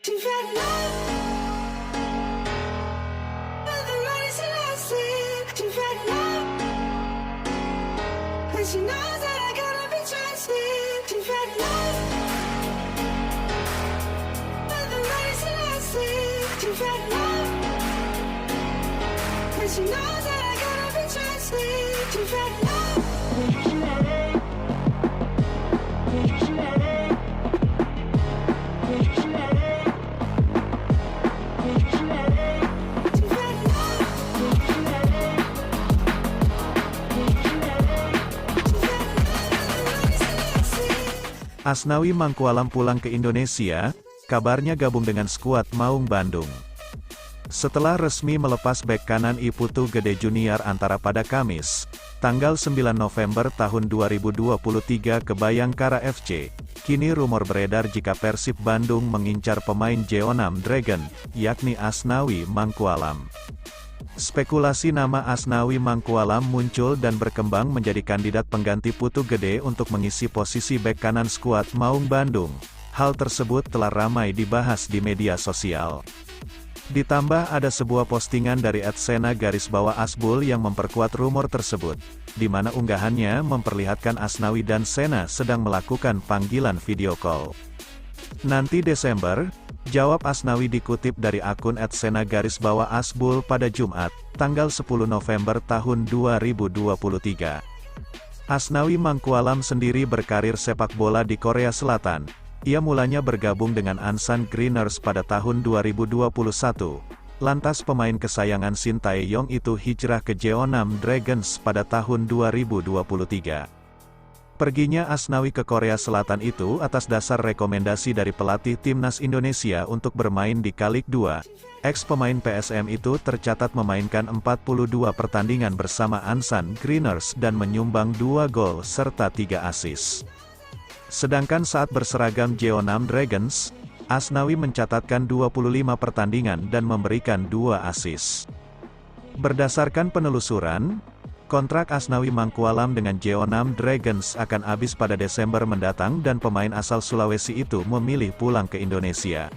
You've had enough of the rise and losses. You've had enough, and she knows that I gotta be trusted. You've had enough of the rise and losses. You've had enough, and she knows that I gotta be trusted. You've had enough. Asnawi Mangkualam pulang ke Indonesia, kabarnya gabung dengan skuad Maung Bandung. Setelah resmi melepas bek kanan I Putu Gede Junior Antara pada Kamis, tanggal 9 November tahun 2023 ke Bayangkara FC, kini rumor beredar jika Persib Bandung mengincar pemain Jeonnam Dragon, yakni Asnawi Mangkualam. Spekulasi nama Asnawi Mangkualam muncul dan berkembang menjadi kandidat pengganti Putu Gede untuk mengisi posisi bek kanan skuad Maung Bandung. Hal tersebut telah ramai dibahas di media sosial. Ditambah ada sebuah postingan dari @sena_asbul yang memperkuat rumor tersebut, di mana unggahannya memperlihatkan Asnawi dan Sena sedang melakukan panggilan video call. Nanti Desember, jawab Asnawi dikutip dari akun @sena_asbul pada Jumat, tanggal 10 November tahun 2023. Asnawi Mangkualam sendiri berkarir sepak bola di Korea Selatan. Ia mulanya bergabung dengan Ansan Greeners pada tahun 2021. Lantas pemain kesayangan Shin Tae-yong itu hijrah ke Jeonnam Dragons pada tahun 2023. Perginya Asnawi ke Korea Selatan itu atas dasar rekomendasi dari pelatih timnas Indonesia untuk bermain di K-League 2. Ex-pemain PSM itu tercatat memainkan 42 pertandingan bersama Ansan Greeners dan menyumbang 2 gol serta 3 assist. Sedangkan saat berseragam Jeonnam Dragons, Asnawi mencatatkan 25 pertandingan dan memberikan 2 assist. Berdasarkan penelusuran, kontrak Asnawi Mangkualam dengan Jeonnam Dragons akan habis pada Desember mendatang dan pemain asal Sulawesi itu memilih pulang ke Indonesia.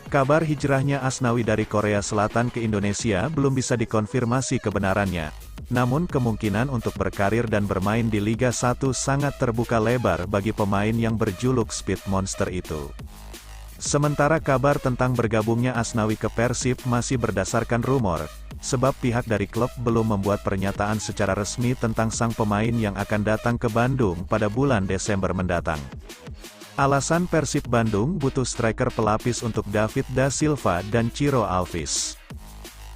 Kabar hijrahnya Asnawi dari Korea Selatan ke Indonesia belum bisa dikonfirmasi kebenarannya. Namun kemungkinan untuk berkarir dan bermain di Liga 1 sangat terbuka lebar bagi pemain yang berjuluk Speed Monster itu. Sementara kabar tentang bergabungnya Asnawi ke Persib masih berdasarkan rumor, sebab pihak dari klub belum membuat pernyataan secara resmi tentang sang pemain yang akan datang ke Bandung pada bulan Desember mendatang. Alasan Persib Bandung butuh striker pelapis untuk David da Silva dan Ciro Alves.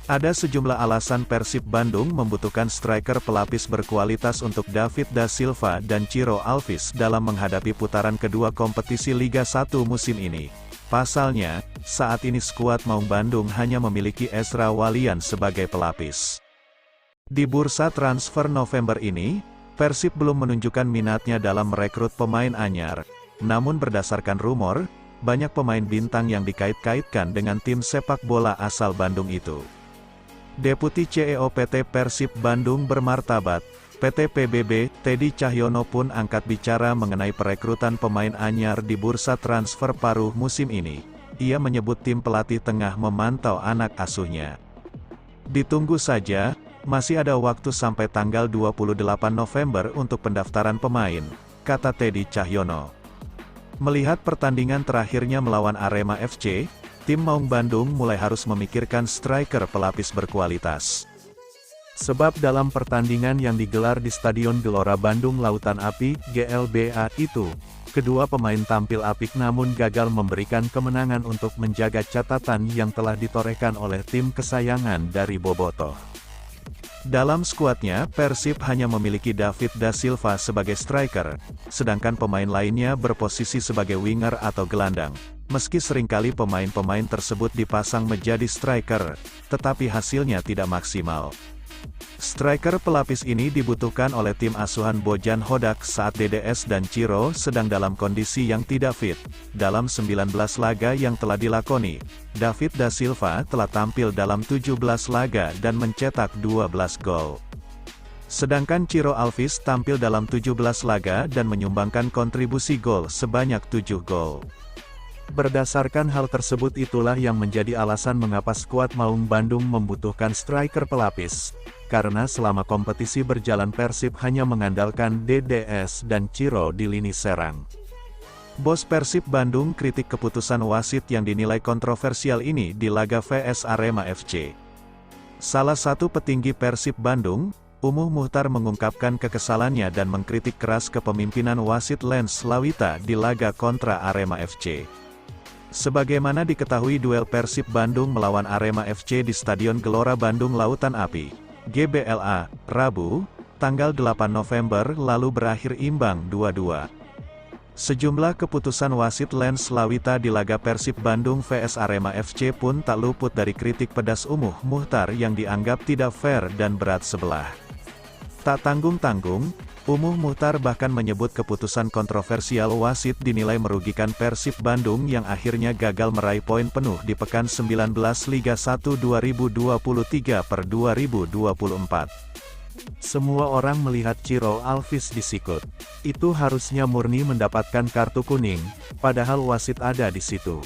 Ada sejumlah alasan Persib Bandung membutuhkan striker pelapis berkualitas untuk David da Silva dan Ciro Alves dalam menghadapi putaran kedua kompetisi Liga 1 musim ini. Pasalnya, saat ini skuad Maung Bandung hanya memiliki Ezra Walian sebagai pelapis. Di bursa transfer November ini, Persib belum menunjukkan minatnya dalam merekrut pemain anyar. Namun berdasarkan rumor, banyak pemain bintang yang dikait-kaitkan dengan tim sepak bola asal Bandung itu. Deputi CEO PT Persib Bandung bermartabat, PT PBB, Teddy Cahyono pun angkat bicara mengenai perekrutan pemain anyar di bursa transfer paruh musim ini. Ia menyebut tim pelatih tengah memantau anak asuhnya. Ditunggu saja, masih ada waktu sampai tanggal 28 November untuk pendaftaran pemain, kata Teddy Cahyono. Melihat pertandingan terakhirnya melawan Arema FC, tim Maung Bandung mulai harus memikirkan striker pelapis berkualitas. Sebab dalam pertandingan yang digelar di Stadion Gelora Bandung Lautan Api, GLBA itu, kedua pemain tampil apik namun gagal memberikan kemenangan untuk menjaga catatan yang telah ditorehkan oleh tim kesayangan dari Bobotoh. Dalam skuadnya, Persib hanya memiliki David da Silva sebagai striker, sedangkan pemain lainnya berposisi sebagai winger atau gelandang. Meski seringkali pemain-pemain tersebut dipasang menjadi striker, tetapi hasilnya tidak maksimal. Striker pelapis ini dibutuhkan oleh tim asuhan Bojan Hodak saat DDS dan Ciro sedang dalam kondisi yang tidak fit. Dalam 19 laga yang telah dilakoni, David da Silva telah tampil dalam 17 laga dan mencetak 12 gol. Sedangkan Ciro Alves tampil dalam 17 laga dan menyumbangkan kontribusi gol sebanyak 7 gol. Berdasarkan hal tersebut itulah yang menjadi alasan mengapa skuad Maung Bandung membutuhkan striker pelapis. Karena selama kompetisi berjalan Persib hanya mengandalkan DDS dan Ciro di lini serang. Bos Persib Bandung kritik keputusan wasit yang dinilai kontroversial ini di laga vs Arema FC. Salah satu petinggi Persib Bandung, Umuh Muhtar mengungkapkan kekesalannya dan mengkritik keras kepemimpinan wasit Lens Lawita di laga kontra Arema FC. Sebagaimana diketahui duel Persib Bandung melawan Arema FC di Stadion Gelora Bandung Lautan Api, GBLA, Rabu, tanggal 8 November lalu berakhir imbang 2-2. Sejumlah keputusan wasit Lens Lawita di laga Persib Bandung vs Arema FC pun tak luput dari kritik pedas Umuh Muhtar yang dianggap tidak fair dan berat sebelah. Tak tanggung-tanggung, Umuh Muhtar bahkan menyebut keputusan kontroversial wasit dinilai merugikan Persib Bandung yang akhirnya gagal meraih poin penuh di pekan 19 Liga 1 2023/2024. Semua orang melihat Ciro Alvis disikut. Itu harusnya murni mendapatkan kartu kuning, padahal wasit ada di situ.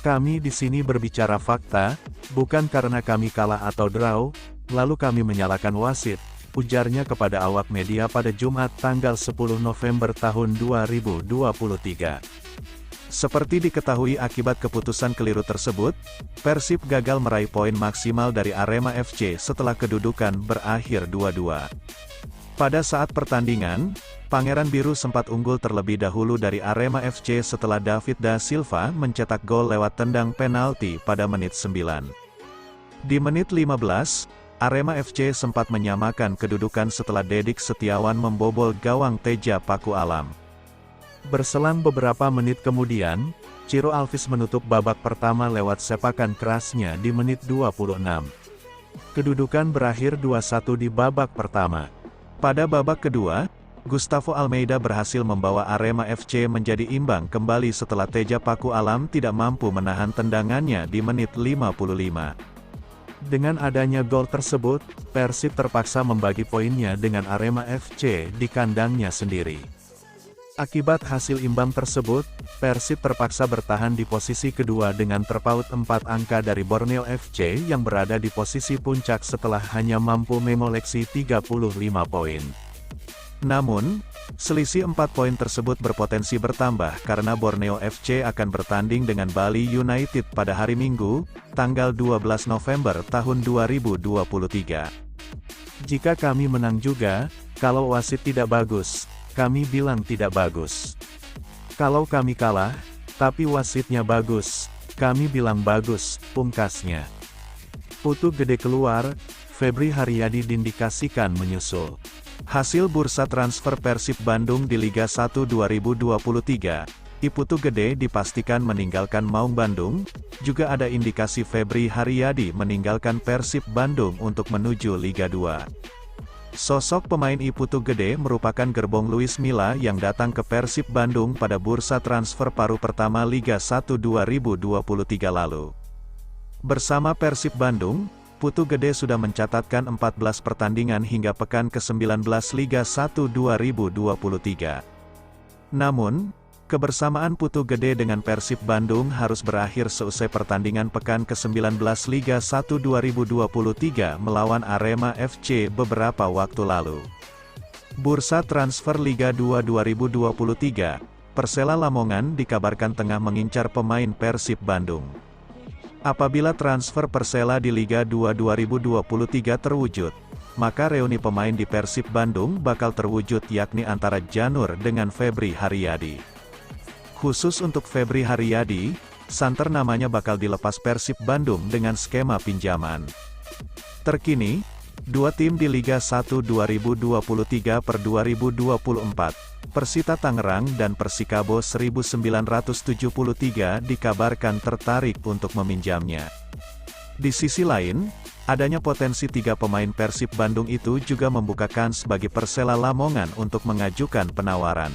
Kami di sini berbicara fakta, bukan karena kami kalah atau draw, lalu kami menyalahkan wasit, ujarnya kepada awak media pada Jumat tanggal 10 November tahun 2023. Seperti diketahui akibat keputusan keliru tersebut, Persib gagal meraih poin maksimal dari Arema FC setelah kedudukan berakhir 2-2. Pada saat pertandingan, Pangeran Biru sempat unggul terlebih dahulu dari Arema FC setelah David Da Silva mencetak gol lewat tendang penalti pada menit 9. Di menit 15, Arema FC sempat menyamakan kedudukan setelah Dedik Setiawan membobol gawang Teja Paku Alam. Berselang beberapa menit kemudian, Ciro Alvis menutup babak pertama lewat sepakan kerasnya di menit 26. Kedudukan berakhir 2-1 di babak pertama. Pada babak kedua, Gustavo Almeida berhasil membawa Arema FC menjadi imbang kembali setelah Teja Paku Alam tidak mampu menahan tendangannya di menit 55. Dengan adanya gol tersebut, Persib terpaksa membagi poinnya dengan Arema FC di kandangnya sendiri. Akibat hasil imbang tersebut, Persib terpaksa bertahan di posisi kedua dengan terpaut 4 angka dari Borneo FC yang berada di posisi puncak setelah hanya mampu mengoleksi 35 poin. Namun, selisih 4 poin tersebut berpotensi bertambah karena Borneo FC akan bertanding dengan Bali United pada hari Minggu, tanggal 12 November tahun 2023. Jika kami menang juga, kalau wasit tidak bagus, kami bilang tidak bagus. Kalau kami kalah, tapi wasitnya bagus, kami bilang bagus, pungkasnya. Putu gede keluar, Febri Haryadi diindikasikan menyusul. Hasil bursa transfer Persib Bandung di Liga 1 2023, Putu Gede dipastikan meninggalkan Maung Bandung, juga ada indikasi Febri Haryadi meninggalkan Persib Bandung untuk menuju Liga 2. Sosok pemain Putu Gede merupakan gerbong Luis Milla yang datang ke Persib Bandung pada bursa transfer paruh pertama Liga 1 2023 lalu. Bersama Persib Bandung, Putu Gede sudah mencatatkan 14 pertandingan hingga pekan ke-19 Liga 1 2023. Namun, kebersamaan Putu Gede dengan Persib Bandung harus berakhir seusai pertandingan pekan ke-19 Liga 1 2023 melawan Arema FC beberapa waktu lalu. Bursa transfer Liga 2 2023, Persela Lamongan dikabarkan tengah mengincar pemain Persib Bandung. Apabila transfer Persela di Liga 2 2023 terwujud, maka reuni pemain di Persib Bandung bakal terwujud yakni antara Janur dengan Febri Haryadi. Khusus untuk Febri Haryadi, santer namanya bakal dilepas Persib Bandung dengan skema pinjaman. Terkini, dua tim di Liga 1 2023/2024, Persita Tangerang dan Persikabo 1973 dikabarkan tertarik untuk meminjamnya. Di sisi lain, adanya potensi 3 pemain Persib Bandung itu juga membuka kans bagi Persela Lamongan untuk mengajukan penawaran.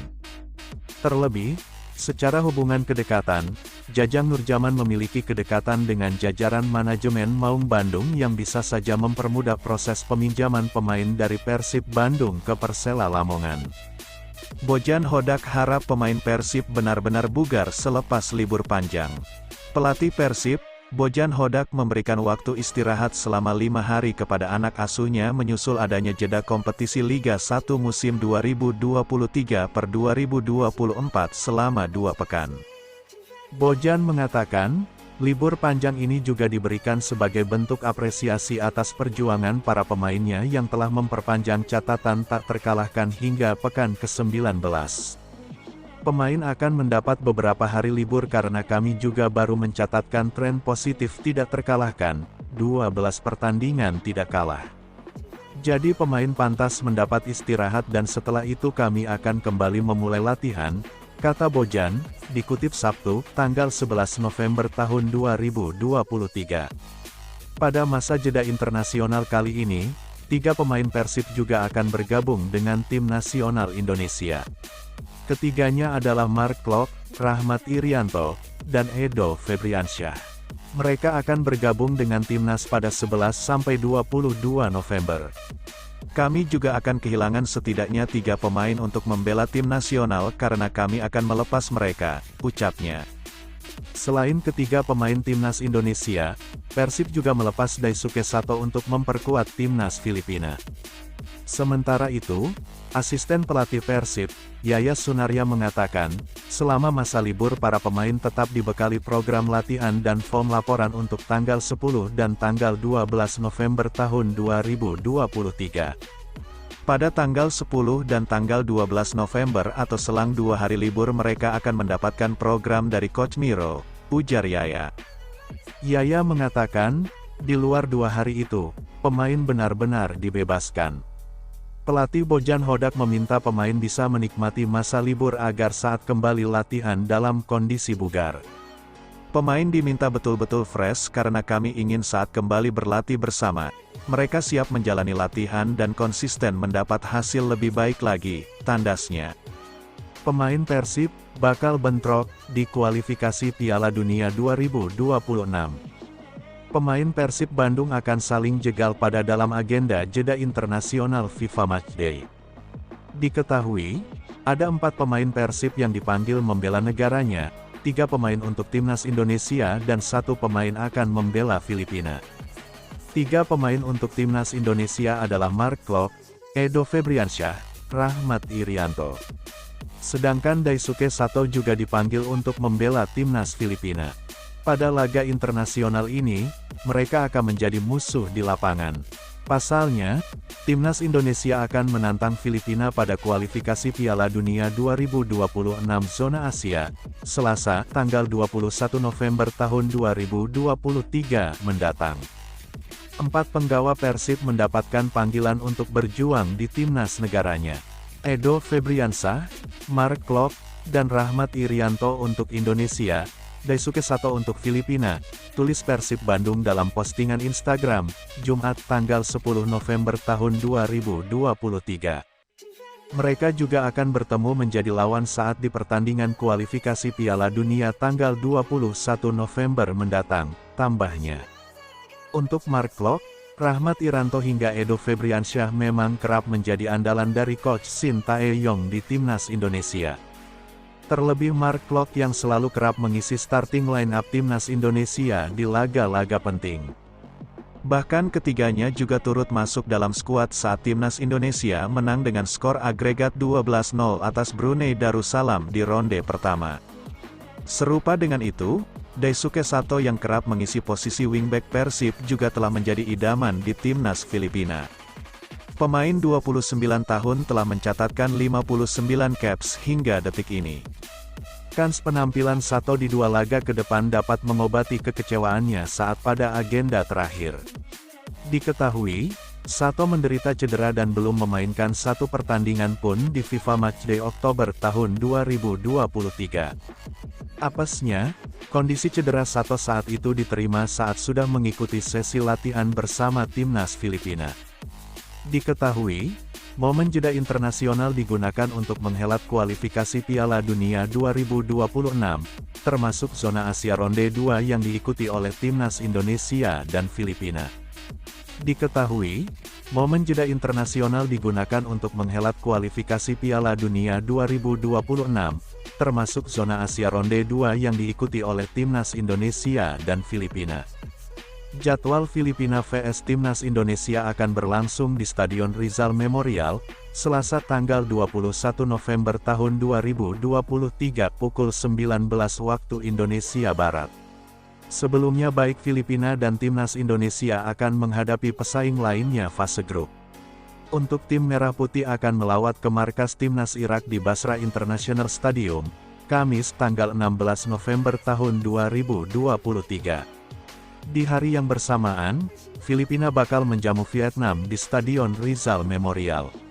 Terlebih, secara hubungan kedekatan, Jajang Nurjaman memiliki kedekatan dengan jajaran manajemen Maung Bandung yang bisa saja mempermudah proses peminjaman pemain dari Persib Bandung ke Persela Lamongan. Bojan Hodak harap pemain Persib benar-benar bugar selepas libur panjang. Pelatih Persib, Bojan Hodak memberikan waktu istirahat selama 5 hari kepada anak asuhnya menyusul adanya jeda kompetisi Liga 1 musim 2023-2024 selama 2 pekan. Bojan mengatakan, libur panjang ini juga diberikan sebagai bentuk apresiasi atas perjuangan para pemainnya yang telah memperpanjang catatan tak terkalahkan hingga pekan ke-19. Pemain akan mendapat beberapa hari libur karena kami juga baru mencatatkan tren positif tidak terkalahkan, 12 pertandingan tidak kalah. Jadi pemain pantas mendapat istirahat dan setelah itu kami akan kembali memulai latihan, kata Bojan, dikutip Sabtu, tanggal 11 November tahun 2023. Pada masa jeda internasional kali ini, 3 pemain Persib juga akan bergabung dengan tim nasional Indonesia. Ketiganya adalah Mark Klok, Rahmat Irianto, dan Edo Febriansyah. Mereka akan bergabung dengan timnas pada 11-22 November. Kami juga akan kehilangan setidaknya 3 pemain untuk membela tim nasional karena kami akan melepas mereka, ucapnya. Selain ketiga pemain timnas Indonesia, Persib juga melepas Daisuke Sato untuk memperkuat timnas Filipina. Sementara itu, asisten pelatih Persib, Yaya Sunarya mengatakan, selama masa libur para pemain tetap dibekali program latihan dan form laporan untuk tanggal 10 dan tanggal 12 November tahun 2023. Pada tanggal 10 dan tanggal 12 November atau selang 2 hari libur mereka akan mendapatkan program dari Coach Miro, ujar Yaya. Yaya mengatakan, di luar 2 hari itu, pemain benar-benar dibebaskan. Pelatih Bojan Hodak meminta pemain bisa menikmati masa libur agar saat kembali latihan dalam kondisi bugar. Pemain diminta betul-betul fresh karena kami ingin saat kembali berlatih bersama, mereka siap menjalani latihan dan konsisten mendapat hasil lebih baik lagi, tandasnya. Pemain Persib bakal bentrok di kualifikasi Piala Dunia 2026. Pemain Persib Bandung akan saling jegal pada dalam agenda jeda internasional FIFA Matchday. Diketahui, ada 4 pemain Persib yang dipanggil membela negaranya, 3 pemain untuk timnas Indonesia dan 1 pemain akan membela Filipina. 3 pemain untuk timnas Indonesia adalah Mark Klok, Edo Febriansyah, Rahmat Irianto. Sedangkan Daisuke Sato juga dipanggil untuk membela timnas Filipina. Pada laga internasional ini, mereka akan menjadi musuh di lapangan. Pasalnya, timnas Indonesia akan menantang Filipina pada kualifikasi Piala Dunia 2026 zona Asia, Selasa, tanggal 21 November tahun 2023 mendatang. 4 penggawa Persib mendapatkan panggilan untuk berjuang di timnas negaranya. Edo Febriansyah, Mark Klok, dan Rahmat Irianto untuk Indonesia, Daisuke Sato untuk Filipina, tulis Persib Bandung dalam postingan Instagram, Jumat tanggal 10 November tahun 2023. Mereka juga akan bertemu menjadi lawan saat di pertandingan kualifikasi Piala Dunia tanggal 21 November mendatang, tambahnya. Untuk Mark Klok, Rahmat Irianto hingga Edo Febriansyah memang kerap menjadi andalan dari Coach Shin Tae-yong di timnas Indonesia. Terlebih Mark Klok yang selalu kerap mengisi starting line-up timnas Indonesia di laga-laga penting. Bahkan ketiganya juga turut masuk dalam skuad saat timnas Indonesia menang dengan skor agregat 12-0 atas Brunei Darussalam di ronde pertama. Serupa dengan itu, Daisuke Sato yang kerap mengisi posisi wingback Persib juga telah menjadi idaman di timnas Filipina. Pemain 29 tahun telah mencatatkan 59 caps hingga detik ini. Kans penampilan Sato di 2 laga ke depan dapat mengobati kekecewaannya saat pada agenda terakhir. Diketahui, Sato menderita cedera dan belum memainkan 1 pertandingan pun di FIFA Matchday Oktober tahun 2023. Apesnya, kondisi cedera Sato saat itu diterima saat sudah mengikuti sesi latihan bersama timnas Filipina. Diketahui, momen jeda internasional digunakan untuk menghelat kualifikasi Piala Dunia 2026, termasuk zona Asia Ronde 2 yang diikuti oleh timnas Indonesia dan Filipina. Diketahui, momen jeda internasional digunakan untuk menghelat kualifikasi Piala Dunia 2026, termasuk zona Asia Ronde 2 yang diikuti oleh Timnas Indonesia dan Filipina. Jadwal Filipina vs Timnas Indonesia akan berlangsung di Stadion Rizal Memorial, Selasa tanggal 21 November tahun 2023 pukul 19 waktu Indonesia Barat. Sebelumnya baik Filipina dan Timnas Indonesia akan menghadapi pesaing lainnya fase grup. Untuk tim Merah Putih akan melawat ke markas Timnas Irak di Basra International Stadium, Kamis tanggal 16 November tahun 2023. Di hari yang bersamaan, Filipina bakal menjamu Vietnam di Stadion Rizal Memorial.